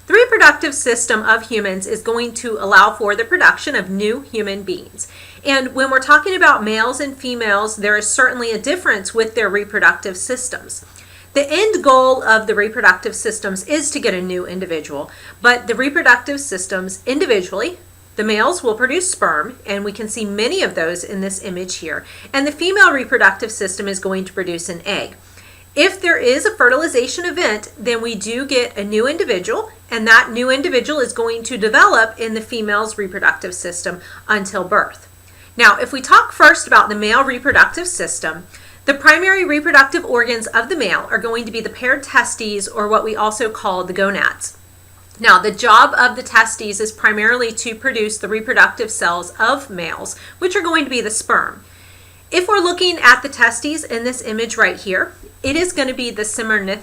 The reproductive system of humans is going to allow for the production of new human beings. And when we're talking about males and females, there is certainly a difference with their reproductive systems. The end goal of the reproductive systems is to get a new individual, but the reproductive systems individually, the males will produce sperm, and we can see many of those in this image here, and the female reproductive system is going to produce an egg. If there is a fertilization event, then we do get a new individual, and that new individual is going to develop in the female's reproductive system until birth. Now, if we talk first about the male reproductive system, the primary reproductive organs of the male are going to be the paired testes, or what we also call the gonads. Now, the job of the testes is primarily to produce the reproductive cells of males, which are going to be the sperm. If we're looking at the testes in this image right here, it is going to be the seminiferous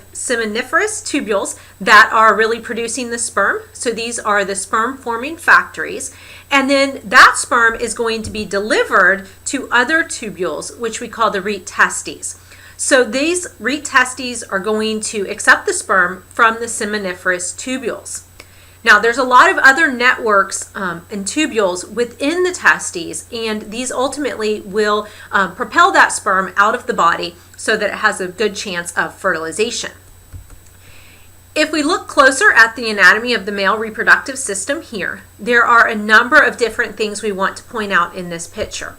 tubules that are really producing the sperm. So these are the sperm forming factories. And then that sperm is going to be delivered to other tubules, which we call the rete testes. So these rete testes are going to accept the sperm from the seminiferous tubules. Now, there's a lot of other networks and tubules within the testes, and these ultimately will propel that sperm out of the body so that it has a good chance of fertilization. If we look closer at the anatomy of the male reproductive system here, there are a number of different things we want to point out in this picture.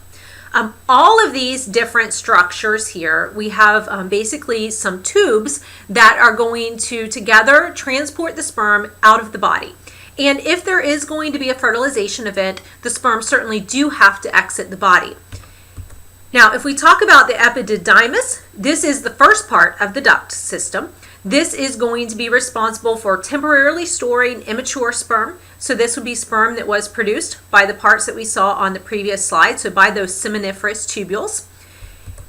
All of these different structures here, we have basically some tubes that are going to together transport the sperm out of the body. And if there is going to be a fertilization event, the sperm certainly do have to exit the body. Now, if we talk about the epididymis, this is the first part of the duct system. This is going to be responsible for temporarily storing immature sperm. So this would be sperm that was produced by the parts that we saw on the previous slide, so by those seminiferous tubules.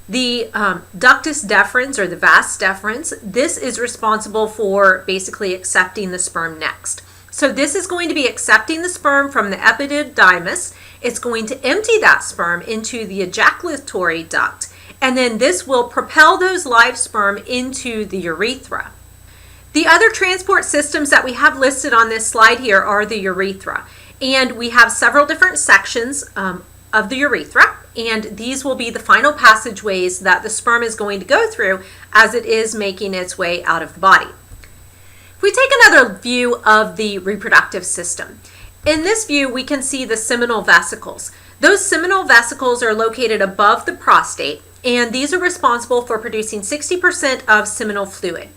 The ductus deferens, or the vas deferens, this is responsible for basically accepting the sperm next. So this is going to be accepting the sperm from the epididymis. It's going to empty that sperm into the ejaculatory duct, and then this will propel those live sperm into the urethra. The other transport systems that we have listed on this slide here are the urethra, and we have several different sections of the urethra, and these will be the final passageways that the sperm is going to go through as it is making its way out of the body. If we take another view of the reproductive system, in this view we can see the seminal vesicles. Those seminal vesicles are located above the prostate, and these are responsible for producing 60% of seminal fluid.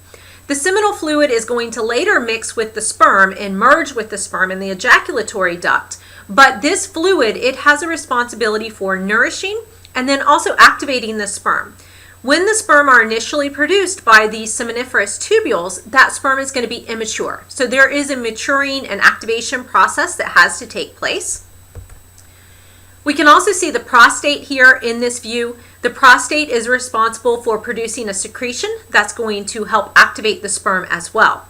The seminal fluid is going to later mix with the sperm and merge with the sperm in the ejaculatory duct. But this fluid, it has a responsibility for nourishing and then also activating the sperm. When the sperm are initially produced by the seminiferous tubules, that sperm is going to be immature. So there is a maturing and activation process that has to take place. We can also see the prostate here in this view. The prostate is responsible for producing a secretion that's going to help activate the sperm as well.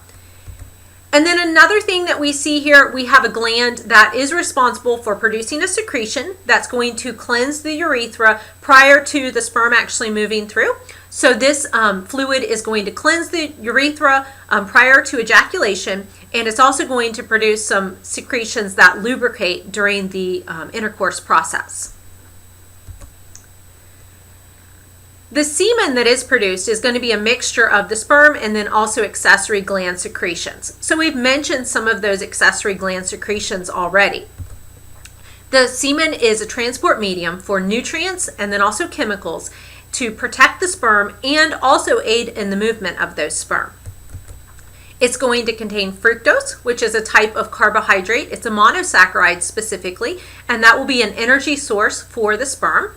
And then another thing that we see here, we have a gland that is responsible for producing a secretion that's going to cleanse the urethra prior to the sperm actually moving through. So this fluid is going to cleanse the urethra prior to ejaculation, and it's also going to produce some secretions that lubricate during the intercourse process. The semen that is produced is going to be a mixture of the sperm and then also accessory gland secretions. So we've mentioned some of those accessory gland secretions already. The semen is a transport medium for nutrients and then also chemicals to protect the sperm and also aid in the movement of those sperm. It's going to contain fructose, which is a type of carbohydrate. It's a monosaccharide specifically, and that will be an energy source for the sperm.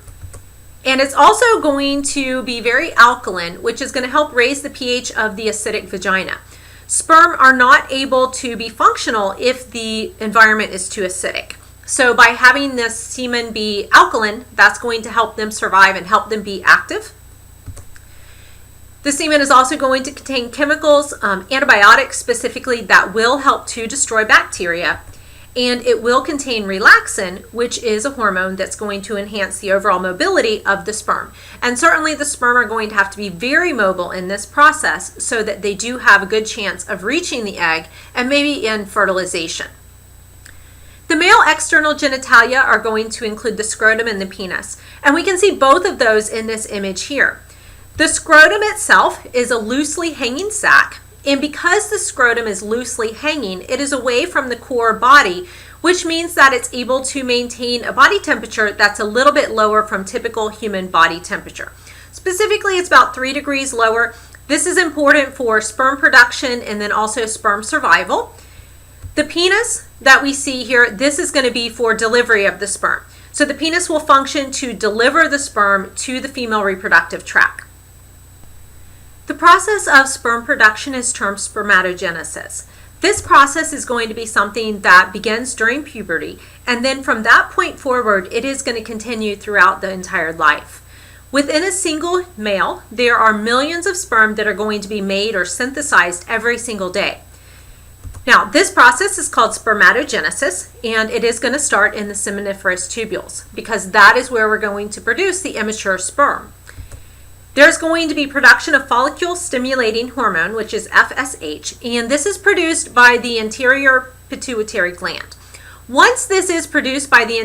And it's also going to be very alkaline, which is going to help raise the pH of the acidic vagina. Sperm are not able to be functional if the environment is too acidic. So by having this semen be alkaline, that's going to help them survive and help them be active. The semen is also going to contain chemicals, antibiotics specifically, that will help to destroy bacteria. and it will contain relaxin, which is a hormone that's going to enhance the overall mobility of the sperm. And certainly the sperm are going to have to be very mobile in this process so that they do have a good chance of reaching the egg and maybe in fertilization. The male external genitalia are going to include the scrotum and the penis, and we can see both of those in this image here. The scrotum itself is a loosely hanging sac, and because the scrotum is loosely hanging, it is away from the core body, which means that it's able to maintain a body temperature that's a little bit lower from typical human body temperature. Specifically, it's about 3 degrees lower. This is important for sperm production and then also sperm survival. The penis that we see here, this is going to be for delivery of the sperm. So the penis will function to deliver the sperm to the female reproductive tract. The process of sperm production is termed spermatogenesis. This process is going to be something that begins during puberty, and then from that point forward, it is going to continue throughout the entire life. Within a single male, there are millions of sperm that are going to be made or synthesized every single day. Now, this process is called spermatogenesis, and it is going to start in the seminiferous tubules because that is where we're going to produce the immature sperm. There's going to be production of follicle stimulating hormone, which is FSH, and this is produced by the anterior pituitary gland. Once this is produced by the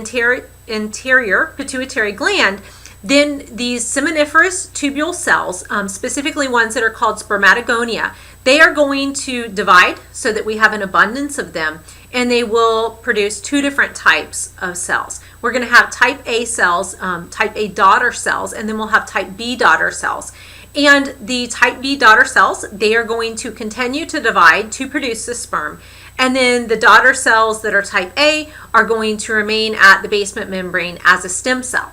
anterior pituitary gland, then these seminiferous tubule cells, specifically ones that are called spermatogonia, they are going to divide so that we have an abundance of them, and they will produce 2 different types of cells. We're going to have type A cells, type A daughter cells, and then we'll have type B daughter cells. And the type B daughter cells, they are going to continue to divide to produce the sperm. And then the daughter cells that are type A are going to remain at the basement membrane as a stem cell.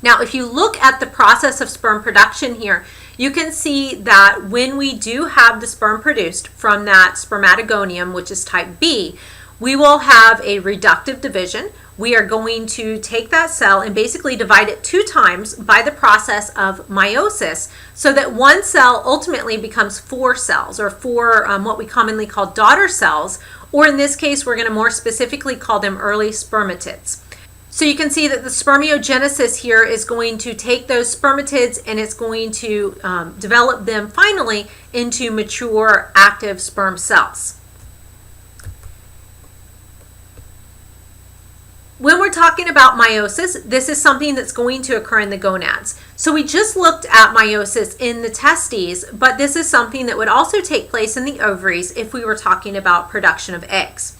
Now, if you look at the process of sperm production here, you can see that when we do have the sperm produced from that spermatogonium, which is type B, we will have a reductive division. We are going to take that cell and basically divide it 2 times by the process of meiosis so that one cell ultimately becomes 4 cells, or 4 what we commonly call daughter cells, or in this case, we're going to more specifically call them early spermatids. So you can see that the spermiogenesis here is going to take those spermatids and it's going to develop them finally into mature active sperm cells. When we're talking about meiosis, this is something that's going to occur in the gonads. So we just looked at meiosis in the testes, but this is something that would also take place in the ovaries if we were talking about production of eggs.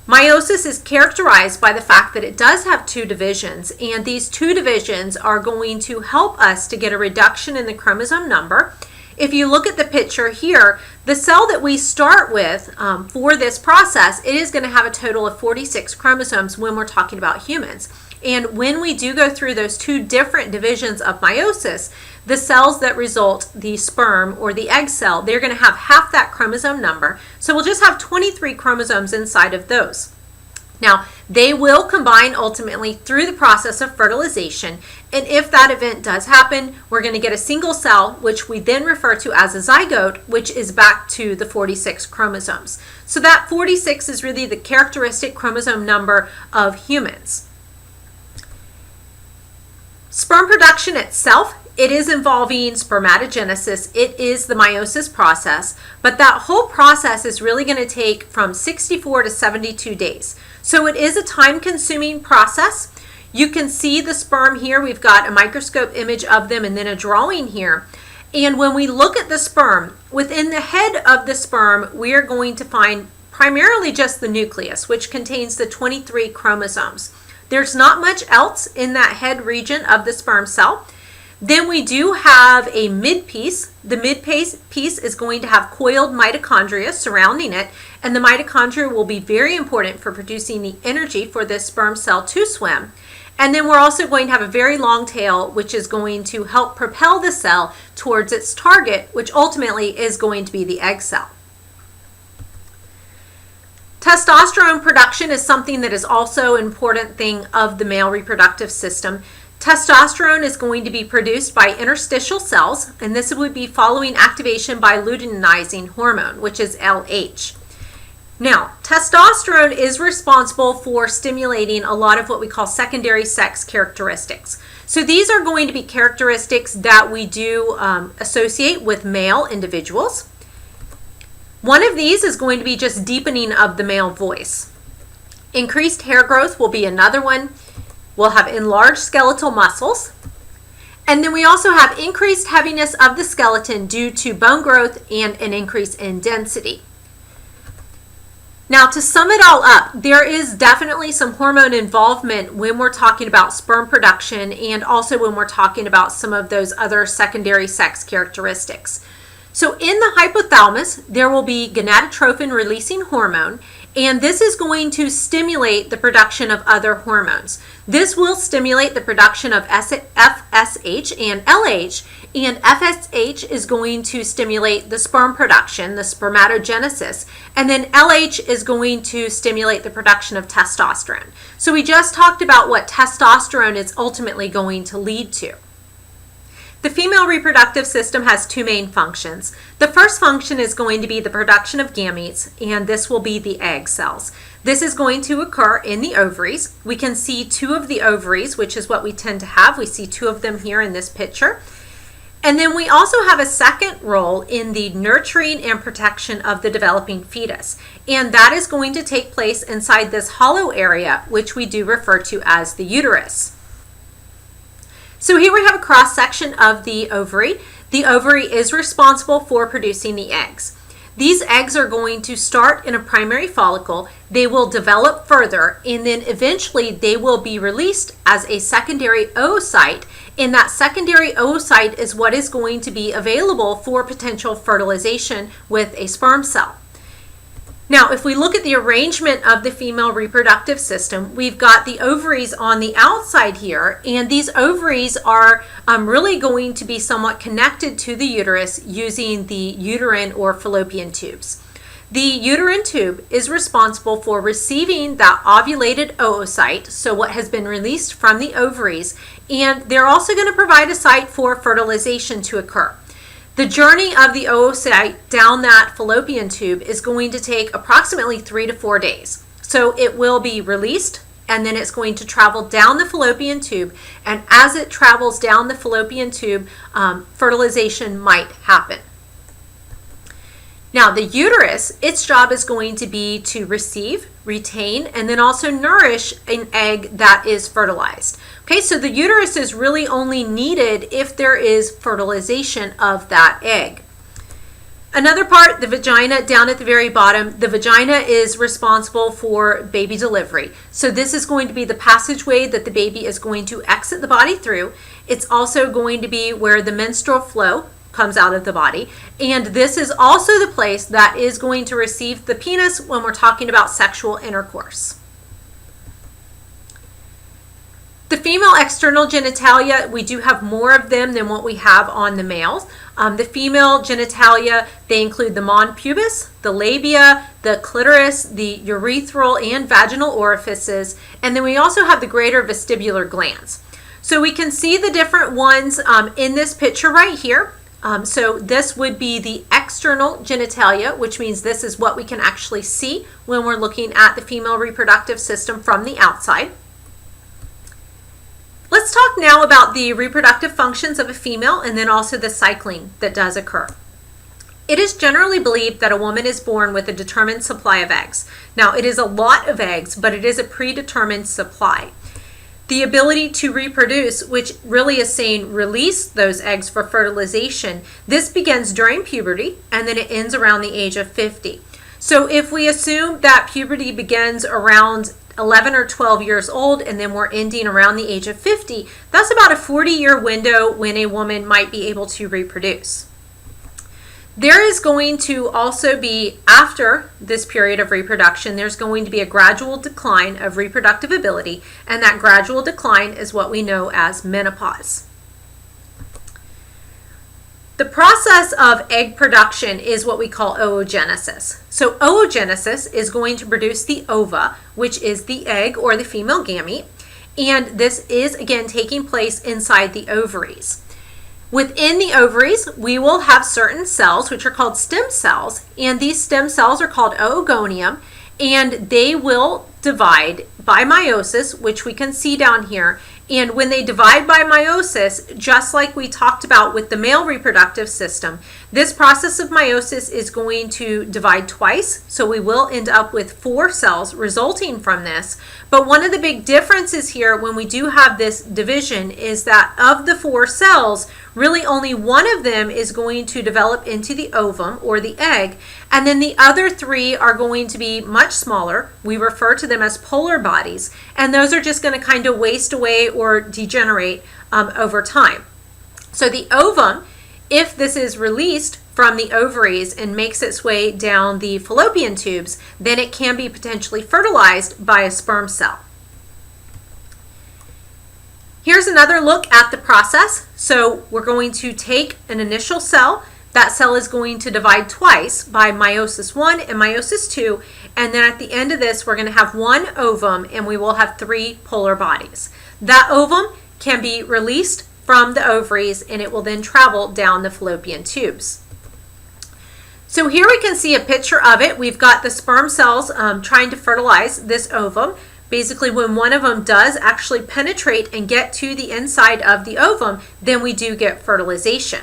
Meiosis is characterized by the fact that it does have 2 divisions, and these 2 divisions are going to help us to get a reduction in the chromosome number. If you look at the picture here, the cell that we start with for this process, it is going to have a total of 46 chromosomes when we're talking about humans. And when we do go through those 2 different divisions of meiosis, the cells that result, the sperm or the egg cell, they're going to have half that chromosome number. So we'll just have 23 chromosomes inside of those. Now, they will combine ultimately through the process of fertilization, and if that event does happen, we're going to get a single cell, which we then refer to as a zygote, which is back to the 46 chromosomes. So that 46 is really the characteristic chromosome number of humans. Sperm production itself, it is involving spermatogenesis. It is the meiosis process, but that whole process is really going to take from 64 to 72 days. So it is a time-consuming process. You can see the sperm here. We've got a microscope image of them and then a drawing here. And when we look at the sperm, within the head of the sperm, we are going to find primarily just the nucleus, which contains the 23 chromosomes. There's not much else in that head region of the sperm cell. Then we do have a mid-piece. The mid-piece is going to have coiled mitochondria surrounding it, and the mitochondria will be very important for producing the energy for this sperm cell to swim. And then we're also going to have a very long tail, which is going to help propel the cell towards its target, which ultimately is going to be the egg cell. Testosterone production is something that is also an important thing of the male reproductive system. Testosterone is going to be produced by interstitial cells, and this would be following activation by luteinizing hormone, which is LH. Now, testosterone is responsible for stimulating a lot of what we call secondary sex characteristics. So these are going to be characteristics that we do associate with male individuals. One of these is going to be just deepening of the male voice. Increased hair growth will be another one. We'll have enlarged skeletal muscles. And then we also have increased heaviness of the skeleton due to bone growth and an increase in density. Now, to sum it all up, there is definitely some hormone involvement when we're talking about sperm production and also when we're talking about some of those other secondary sex characteristics. So in the hypothalamus, there will be gonadotrophin-releasing hormone, and this is going to stimulate the production of other hormones. This will stimulate the production of FSH and LH, and FSH is going to stimulate the sperm production, the spermatogenesis, and then LH is going to stimulate the production of testosterone. So we just talked about what testosterone is ultimately going to lead to. The female reproductive system has two main functions. The first function is going to be the production of gametes, and this will be the egg cells. This is going to occur in the ovaries. We can see two of the ovaries, which is what we tend to have. We see two of them here in this picture. And then we also have a second role in the nurturing and protection of the developing fetus. And that is going to take place inside this hollow area, which we do refer to as the uterus. So here we have a cross section of the ovary. The ovary is responsible for producing the eggs. These eggs are going to start in a primary follicle, they will develop further, and then eventually they will be released as a secondary oocyte, and that secondary oocyte is what is going to be available for potential fertilization with a sperm cell. Now, if we look at the arrangement of the female reproductive system, we've got the ovaries on the outside here, and these ovaries are really going to be somewhat connected to the uterus using the uterine or fallopian tubes. The uterine tube is responsible for receiving that ovulated oocyte, so what has been released from the ovaries, and they're also going to provide a site for fertilization to occur. The journey of the oocyte down that fallopian tube is going to take approximately 3 to 4 days. So it will be released, and then it's going to travel down the fallopian tube, and as it travels down the fallopian tube, fertilization might happen. Now, the uterus, its job is going to be to receive, retain, and then also nourish an egg that is fertilized. Okay, so the uterus is really only needed if there is fertilization of that egg. Another part, the vagina down at the very bottom, the vagina is responsible for baby delivery. So this is going to be the passageway that the baby is going to exit the body through. It's also going to be where the menstrual flow comes out of the body, and this is also the place that is going to receive the penis when we're talking about sexual intercourse. The female external genitalia, we do have more of them than what we have on the males. The female genitalia, they include the mons pubis, the labia, the clitoris, the urethral and vaginal orifices, and then we also have the greater vestibular glands. So we can see the different ones in this picture right here. So this would be the external genitalia, which means this is what we can actually see when we're looking at the female reproductive system from the outside. Let's talk now about the reproductive functions of a female and then also the cycling that does occur. It is generally believed that a woman is born with a determined supply of eggs. Now, it is a lot of eggs, but it is a predetermined supply. The ability to reproduce, which really is saying release those eggs for fertilization, this begins during puberty and then it ends around the age of 50. So if we assume that puberty begins around 11 or 12 years old and then we're ending around the age of 50, that's about a 40-year window when a woman might be able to reproduce. There is going to also be, after this period of reproduction, there's going to be a gradual decline of reproductive ability, and that gradual decline is what we know as menopause. The process of egg production is what we call oogenesis. So oogenesis is going to produce the ova, which is the egg or the female gamete, and this is again taking place inside the ovaries. Within the ovaries, we will have certain cells which are called stem cells, and these stem cells are called oogonium, and they will divide by meiosis, which we can see down here. And when they divide by meiosis, just like we talked about with the male reproductive system, this process of meiosis is going to divide twice. So we will end up with 4 cells resulting from this. But one of the big differences here when we do have this division is that of the 4 cells, really only one of them is going to develop into the ovum or the egg, and then the other 3 are going to be much smaller. We refer to them as polar bodies, and those are just going to kind of waste away or degenerate over time. So the ovum, if this is released from the ovaries and makes its way down the fallopian tubes, then it can be potentially fertilized by a sperm cell. Here's another look at the process. So we're going to take an initial cell. That cell is going to divide twice by meiosis 1 and meiosis 2. And then at the end of this, we're going to have 1 ovum, and we will have 3 polar bodies. That ovum can be released from the ovaries, and it will then travel down the fallopian tubes. So here we can see a picture of it. We've got the sperm cells trying to fertilize this ovum. Basically, when one of them does actually penetrate and get to the inside of the ovum, then we do get fertilization.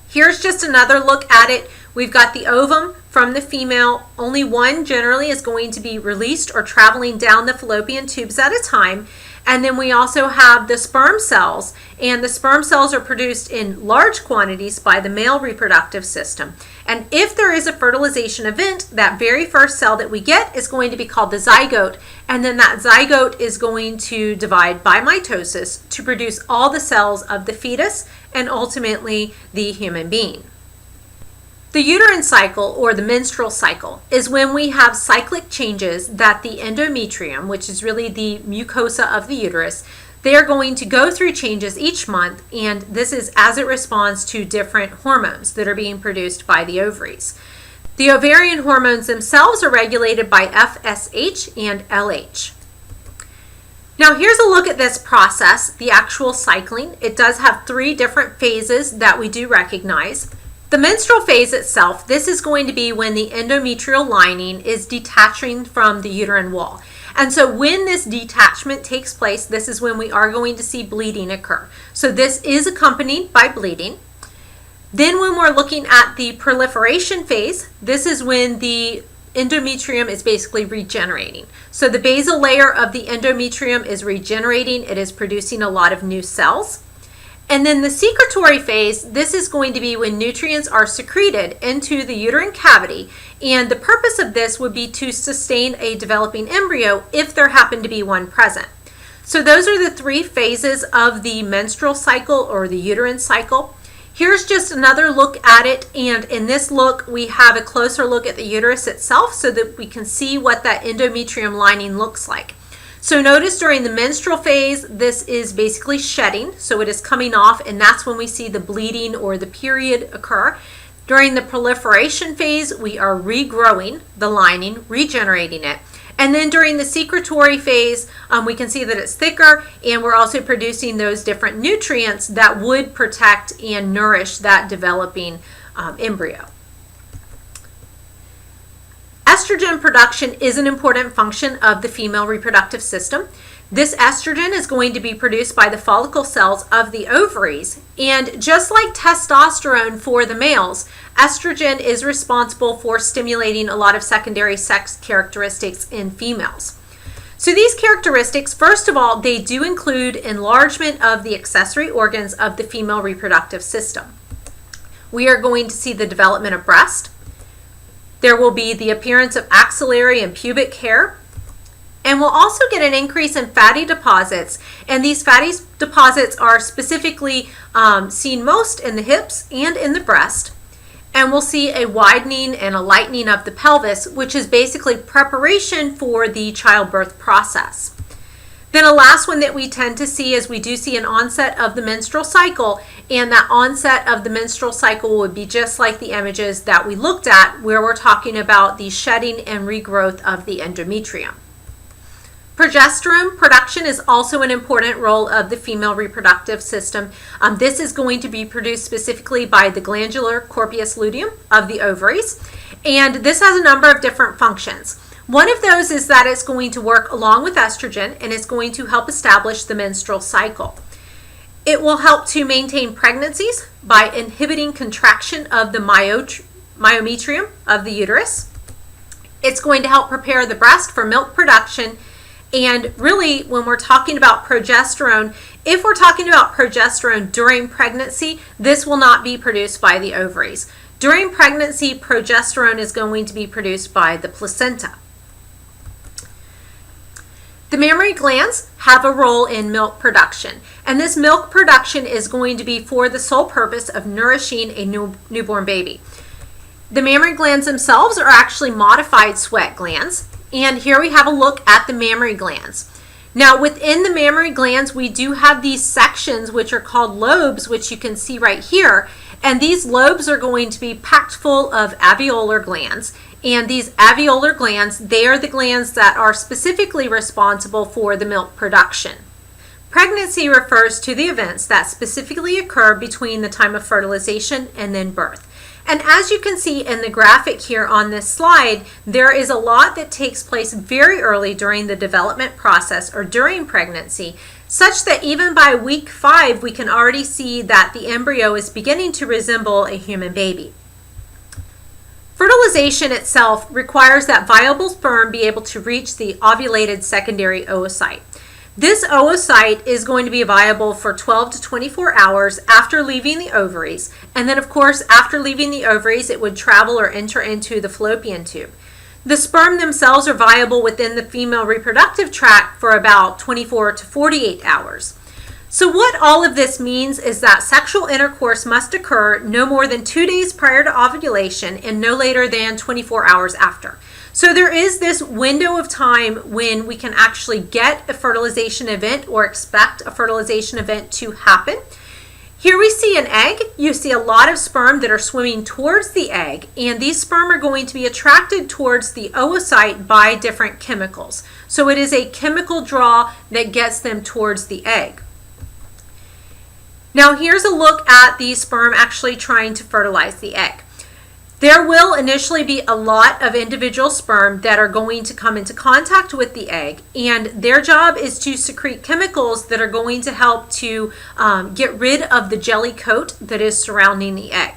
Here's just another look at it. We've got the ovum from the female. Only one generally is going to be released or traveling down the fallopian tubes at a time. And then we also have the sperm cells, and the sperm cells are produced in large quantities by the male reproductive system. And if there is a fertilization event, that very first cell that we get is going to be called the zygote, and then that zygote is going to divide by mitosis to produce all the cells of the fetus and ultimately the human being. The uterine cycle, or the menstrual cycle, is when we have cyclic changes that the endometrium, which is really the mucosa of the uterus, they are going to go through changes each month, and this is as it responds to different hormones that are being produced by the ovaries. The ovarian hormones themselves are regulated by FSH and LH. Now here's a look at this process, the actual cycling. It does have 3 different phases that we do recognize. The menstrual phase itself, this is going to be when the endometrial lining is detaching from the uterine wall. And so when this detachment takes place, this is when we are going to see bleeding occur. So this is accompanied by bleeding. Then when we're looking at the proliferation phase, this is when the endometrium is basically regenerating. So the basal layer of the endometrium is regenerating. It is producing a lot of new cells. And then the secretory phase, this is going to be when nutrients are secreted into the uterine cavity, and the purpose of this would be to sustain a developing embryo if there happened to be one present. So those are the 3 phases of the menstrual cycle or the uterine cycle. Here's just another look at it, and in this look we have a closer look at the uterus itself so that we can see what that endometrium lining looks like. So notice during the menstrual phase, this is basically shedding, so it is coming off, and that's when we see the bleeding or the period occur. During the proliferation phase, we are regrowing the lining, regenerating it. And then during the secretory phase, we can see that it's thicker, and we're also producing those different nutrients that would protect and nourish that developing embryo. Estrogen production is an important function of the female reproductive system. This estrogen is going to be produced by the follicle cells of the ovaries, and just like testosterone for the males, estrogen is responsible for stimulating a lot of secondary sex characteristics in females. So these characteristics, first of all, they do include enlargement of the accessory organs of the female reproductive system. We are going to see the development of breast. There will be the appearance of axillary and pubic hair, and we'll also get an increase in fatty deposits, and these fatty deposits are specifically seen most in the hips and in the breast. And we'll see a widening and a lightening of the pelvis, which is basically preparation for the childbirth process. Then a last one that we tend to see is we do see an onset of the menstrual cycle, and that onset of the menstrual cycle would be just like the images that we looked at where we're talking about the shedding and regrowth of the endometrium. Progesterone production is also an important role of the female reproductive system. This is going to be produced specifically by the glandular corpus luteum of the ovaries, and this has a number of different functions. One of those is that it's going to work along with estrogen, and it's going to help establish the menstrual cycle. It will help to maintain pregnancies by inhibiting contraction of the myometrium of the uterus. It's going to help prepare the breast for milk production. And really, when we're talking about progesterone, if we're talking about progesterone during pregnancy, this will not be produced by the ovaries. During pregnancy, progesterone is going to be produced by the placenta. The mammary glands have a role in milk production, and this milk production is going to be for the sole purpose of nourishing a newborn baby. The mammary glands themselves are actually modified sweat glands. And here we have a look at the mammary glands. Now, within the mammary glands, we do have these sections which are called lobes, which you can see right here. And these lobes are going to be packed full of alveolar glands. And these alveolar glands, they are the glands that are specifically responsible for the milk production. Pregnancy refers to the events that specifically occur between the time of fertilization and then birth. And as you can see in the graphic here on this slide, there is a lot that takes place very early during the development process or during pregnancy, such that even by week 5, we can already see that the embryo is beginning to resemble a human baby. Fertilization itself requires that viable sperm be able to reach the ovulated secondary oocyte. This oocyte is going to be viable for 12 to 24 hours after leaving the ovaries. And then, of course, after leaving the ovaries, it would travel or enter into the fallopian tube. The sperm themselves are viable within the female reproductive tract for about 24 to 48 hours. So what all of this means is that sexual intercourse must occur no more than 2 days prior to ovulation and no later than 24 hours after. So there is this window of time when we can actually get a fertilization event or expect a fertilization event to happen. Here we see an egg. You see a lot of sperm that are swimming towards the egg, and these sperm are going to be attracted towards the oocyte by different chemicals. So it is a chemical draw that gets them towards the egg. Now here's a look at the sperm actually trying to fertilize the egg. There will initially be a lot of individual sperm that are going to come into contact with the egg, and their job is to secrete chemicals that are going to help to get rid of the jelly coat that is surrounding the egg.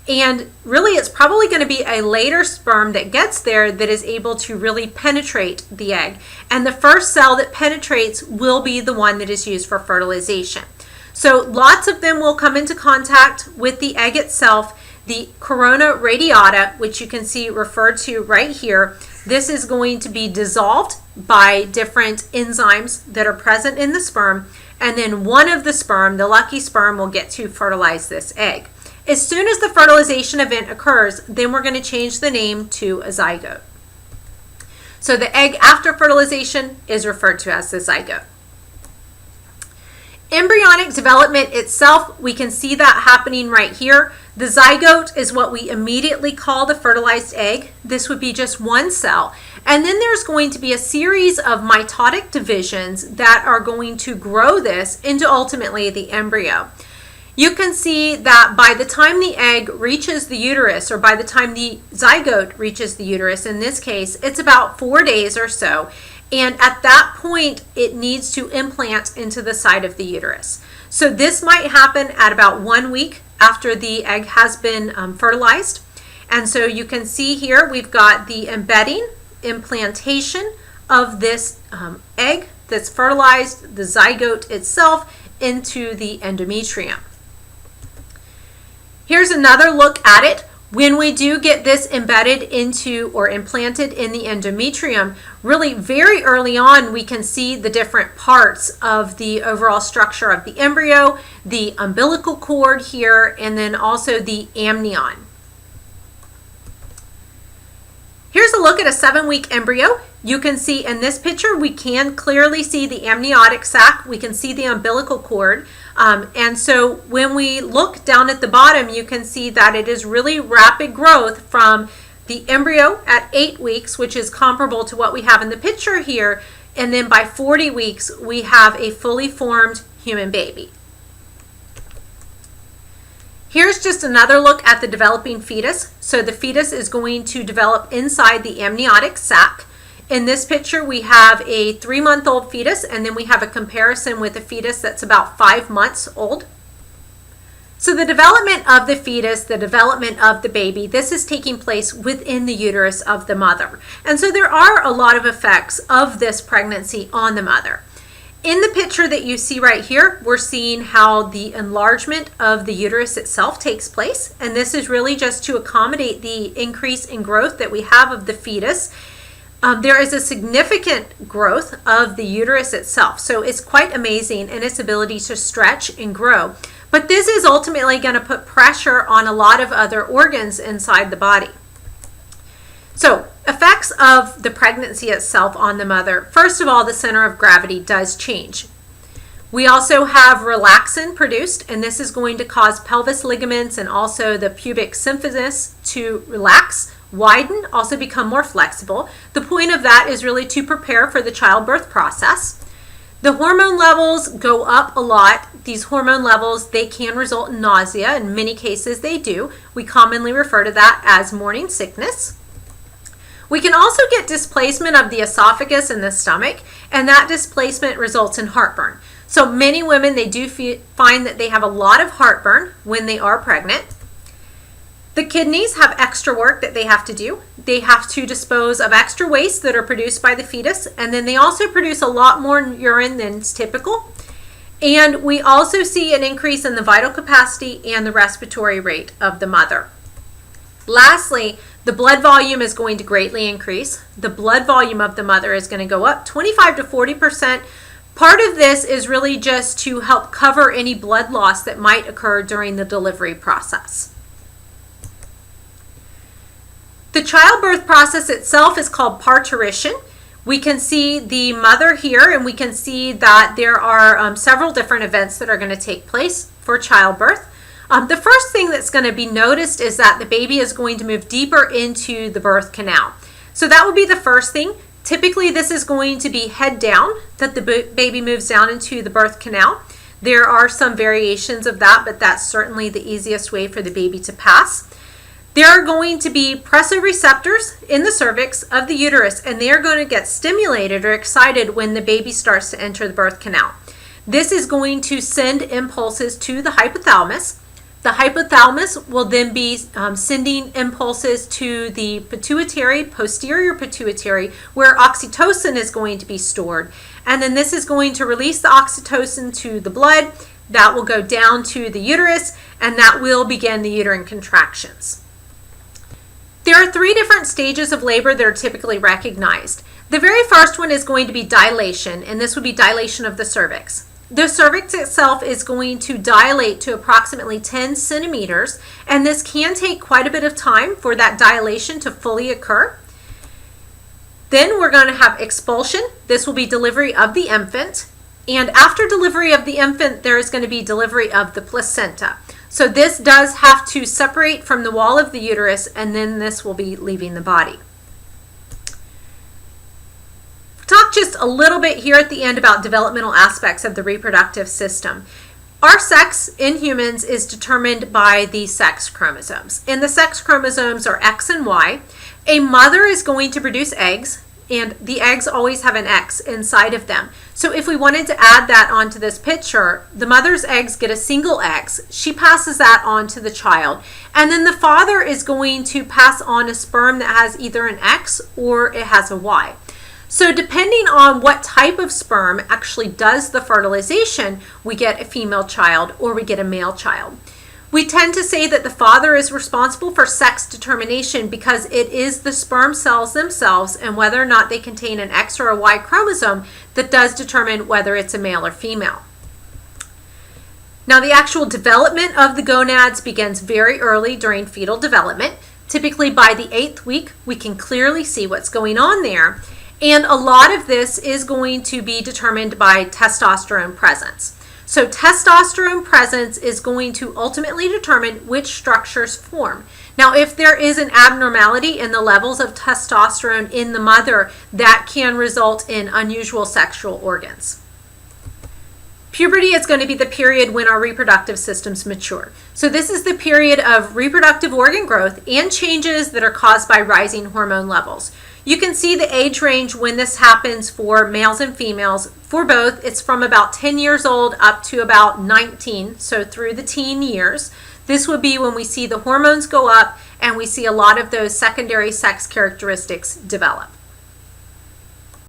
And really, it's probably going to be a later sperm that gets there that is able to really penetrate the egg. And the first cell that penetrates will be the one that is used for fertilization. So lots of them will come into contact with the egg itself. The corona radiata, which you can see referred to right here, this is going to be dissolved by different enzymes that are present in the sperm, and then one of the sperm, the lucky sperm, will get to fertilize this egg. As soon as the fertilization event occurs, then we're going to change the name to a zygote. So the egg after fertilization is referred to as the zygote. Embryonic development itself, we can see that happening right here. The zygote is what we immediately call the fertilized egg. This would be just one cell. And then there's going to be a series of mitotic divisions that are going to grow this into ultimately the embryo. You can see that by the time the egg reaches the uterus, or by the time the zygote reaches the uterus, in this case, it's about 4 days or so. And at that point, it needs to implant into the side of the uterus. So this might happen at about 1 week after the egg has been fertilized. And so you can see here, we've got the embedding, implantation of this egg that's fertilized, the zygote itself, into the endometrium. Here's another look at it. When we do get this embedded into or implanted in the endometrium, really very early on we can see the different parts of the overall structure of the embryo, the umbilical cord here, and then also the amnion. Here's a look at a 7-week embryo. You can see in this picture, we can clearly see the amniotic sac. We can see the umbilical cord. And so when we look down at the bottom, you can see that it is really rapid growth from the embryo at 8 weeks, which is comparable to what we have in the picture here. and then by 40 weeks, we have a fully formed human baby. Here's just another look at the developing fetus. So the fetus is going to develop inside the amniotic sac. In this picture, we have a 3-month-old fetus, and then we have a comparison with a fetus that's about 5 months old. So the development of the fetus, the development of the baby, this is taking place within the uterus of the mother. And so there are a lot of effects of this pregnancy on the mother. In the picture that you see right here, we're seeing how the enlargement of the uterus itself takes place. And this is really just to accommodate the increase in growth that we have of the fetus. There is a significant growth of the uterus itself. So it's quite amazing in its ability to stretch and grow. But this is ultimately going to put pressure on a lot of other organs inside the body. So, effects of the pregnancy itself on the mother. First of all, the center of gravity does change. We also have relaxin produced, and this is going to cause pelvis ligaments and also the pubic symphysis to relax, widen, also become more flexible. The point of that is really to prepare for the childbirth process. The hormone levels go up a lot. These hormone levels, they can result in nausea. In many cases, they do. We commonly refer to that as morning sickness. We can also get displacement of the esophagus and the stomach, and that displacement results in heartburn. So many women, they do find that they have a lot of heartburn when they are pregnant. The kidneys have extra work that they have to do. They have to dispose of extra waste that are produced by the fetus, and then they also produce a lot more urine than is typical. And we also see an increase in the vital capacity and the respiratory rate of the mother. Lastly, the blood volume is going to greatly increase. The blood volume of the mother is going to go up 25 to 40%. Part of this is really just to help cover any blood loss that might occur during the delivery process. The childbirth process itself is called parturition. We can see the mother here, and we can see that there are several different events that are going to take place for childbirth. The first thing that's going to be noticed is that the baby is going to move deeper into the birth canal. So that would be the first thing. Typically, this is going to be head down, that the baby moves down into the birth canal. There are some variations of that, but that's certainly the easiest way for the baby to pass. There are going to be pressoreceptors in the cervix of the uterus, and they are going to get stimulated or excited when the baby starts to enter the birth canal. This is going to send impulses to the hypothalamus. The hypothalamus will then be sending impulses to the pituitary, posterior pituitary, where oxytocin is going to be stored. And then this is going to release the oxytocin to the blood. That will go down to the uterus, and that will begin the uterine contractions. There are 3 different stages of labor that are typically recognized. The very first one is going to be dilation, and this would be dilation of the cervix. The cervix itself is going to dilate to approximately 10 centimeters, and this can take quite a bit of time for that dilation to fully occur. Then we're going to have expulsion. This will be delivery of the infant. And after delivery of the infant, there is going to be delivery of the placenta. So this does have to separate from the wall of the uterus, and then this will be leaving the body. Talk just a little bit here at the end about developmental aspects of the reproductive system. Our sex in humans is determined by the sex chromosomes, and the sex chromosomes are X and Y. A mother is going to produce eggs, and the eggs always have an X inside of them. So if we wanted to add that onto this picture, the mother's eggs get a single X. She passes that on to the child. And then the father is going to pass on a sperm that has either an X or it has a Y. So depending on what type of sperm actually does the fertilization, we get a female child or we get a male child. We tend to say that the father is responsible for sex determination because it is the sperm cells themselves and whether or not they contain an X or a Y chromosome that does determine whether it's a male or female. Now, the actual development of the gonads begins very early during fetal development. Typically by the 8th week, we can clearly see what's going on there. And a lot of this is going to be determined by testosterone presence. So testosterone presence is going to ultimately determine which structures form. Now, if there is an abnormality in the levels of testosterone in the mother, that can result in unusual sexual organs. Puberty is going to be the period when our reproductive systems mature. So this is the period of reproductive organ growth and changes that are caused by rising hormone levels. You can see the age range when this happens for males and females. For both, it's from about 10 years old up to about 19, so through the teen years. This would be when we see the hormones go up and we see a lot of those secondary sex characteristics develop.